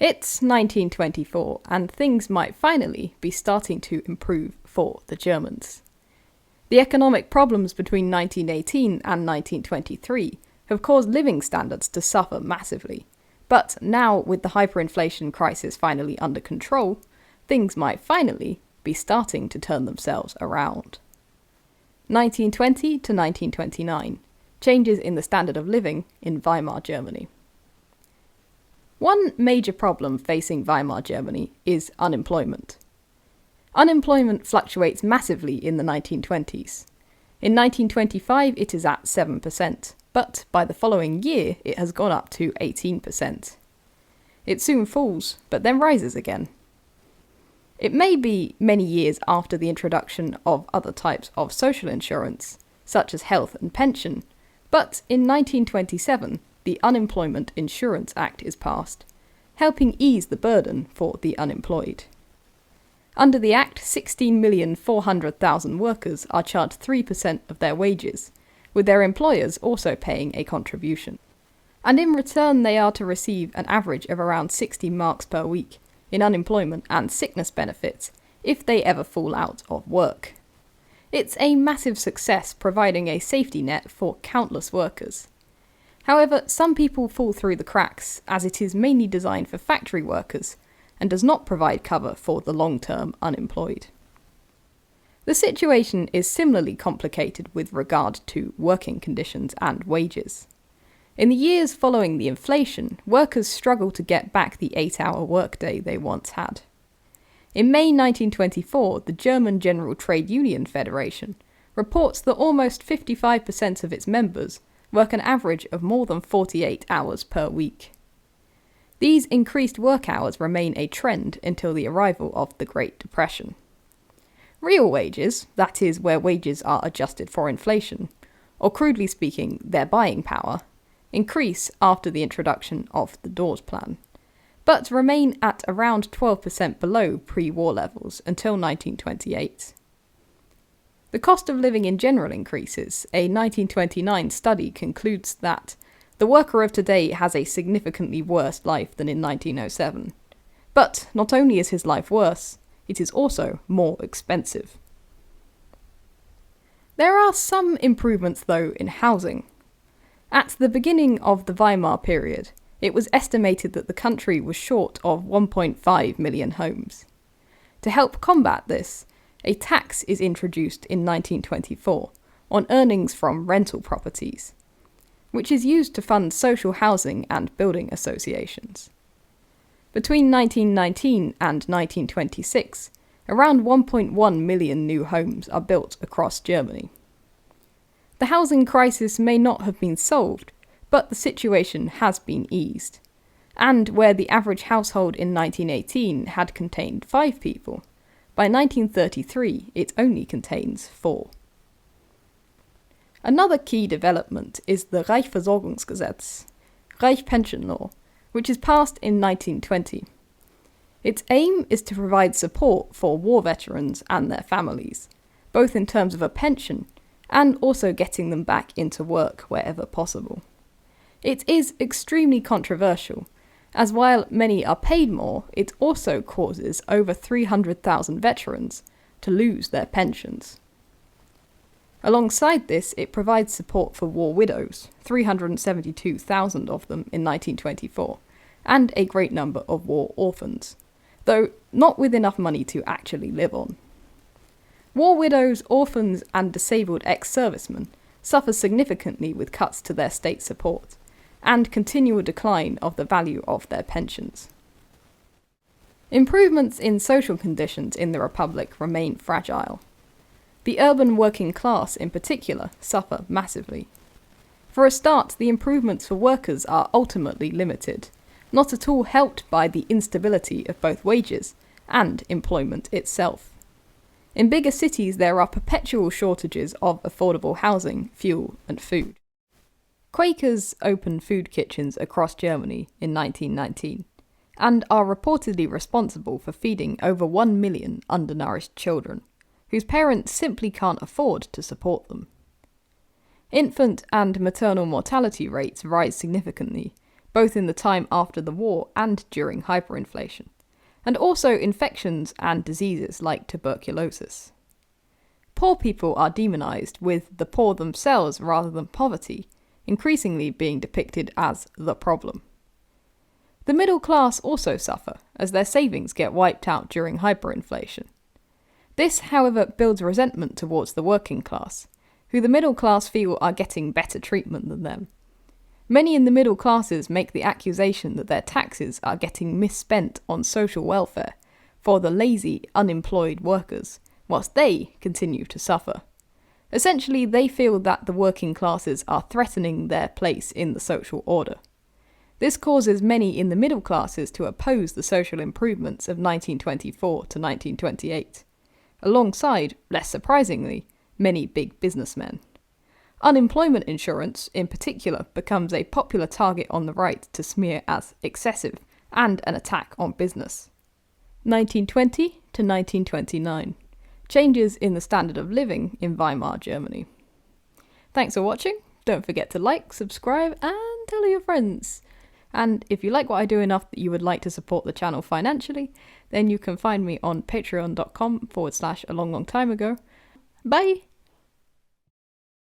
It's 1924, and things might finally be starting to improve for the Germans. The economic problems between 1918 and 1923 have caused living standards to suffer massively. But now, with the hyperinflation crisis finally under control, things might finally be starting to turn themselves around. 1920 to 1929. Changes in the standard of living in Weimar Germany. One major problem facing Weimar Germany is unemployment. Unemployment fluctuates massively in the 1920s. In 1925 it is at 7%, but by the following year it has gone up to 18%. It soon falls, but then rises again. It may be many years after the introduction of other types of social insurance, such as health and pension, but in 1927 the Unemployment Insurance Act is passed, helping ease the burden for the unemployed. Under the Act, 16,400,000 workers are charged 3% of their wages, with their employers also paying a contribution. And in return they are to receive an average of around 60 marks per week in unemployment and sickness benefits if they ever fall out of work. It's a massive success, providing a safety net for countless workers. However, some people fall through the cracks, as it is mainly designed for factory workers and does not provide cover for the long-term unemployed. The situation is similarly complicated with regard to working conditions and wages. In the years following the inflation, workers struggle to get back the 8-hour workday they once had. In May 1924, the German General Trade Union Federation reports that almost 55% of its members work an average of more than 48 hours per week. These increased work hours remain a trend until the arrival of the Great Depression. Real wages, that is, where wages are adjusted for inflation, or crudely speaking, their buying power, increase after the introduction of the Dawes Plan, but remain at around 12% below pre-war levels until 1928. The cost of living in general increases. A 1929 study concludes that the worker of today has a significantly worse life than in 1907. But not only is his life worse, it is also more expensive. There are some improvements, though, in housing. At the beginning of the Weimar period, it was estimated that the country was short of 1.5 million homes. To help combat this, a tax is introduced in 1924 on earnings from rental properties, which is used to fund social housing and building associations. Between 1919 and 1926, around 1.1 million new homes are built across Germany. The housing crisis may not have been solved, but the situation has been eased, and where the average household in 1918 had contained 5 people, by 1933 it only contains 4. Another key development is the Reich Reich Pension Law, which is passed in 1920. Its aim is to provide support for war veterans and their families, both in terms of a pension and also getting them back into work wherever possible. It is extremely controversial, as while many are paid more, it also causes over 300,000 veterans to lose their pensions. Alongside this, it provides support for war widows, 372,000 of them in 1924, and a great number of war orphans, though not with enough money to actually live on. War widows, orphans, and disabled ex-servicemen suffer significantly with cuts to their state support, and continual decline of the value of their pensions. Improvements in social conditions in the Republic remain fragile. The urban working class in particular suffer massively. For a start, the improvements for workers are ultimately limited, not at all helped by the instability of both wages and employment itself. In bigger cities there are perpetual shortages of affordable housing, fuel and food. Quakers opened food kitchens across Germany in 1919 and are reportedly responsible for feeding over 1 million undernourished children, whose parents simply can't afford to support them. Infant and maternal mortality rates rise significantly, both in the time after the war and during hyperinflation, and also infections and diseases like tuberculosis. Poor people are demonised, with the poor themselves rather than poverty increasingly being depicted as the problem. The middle class also suffer, as their savings get wiped out during hyperinflation. This, however, builds resentment towards the working class, who the middle class feel are getting better treatment than them. Many in the middle classes make the accusation that their taxes are getting misspent on social welfare for the lazy, unemployed workers, whilst they continue to suffer. Essentially, they feel that the working classes are threatening their place in the social order. This causes many in the middle classes to oppose the social improvements of 1924 to 1928, alongside, less surprisingly, many big businessmen. Unemployment insurance, in particular, becomes a popular target on the right to smear as excessive and an attack on business. 1920 to 1929. Changes in the standard of living in Weimar, Germany. Thanks for watching. Don't forget to like, subscribe, and tell your friends. And if you like what I do enough that you would like to support the channel financially, then you can find me on patreon.com/alonglongtimeago. Bye!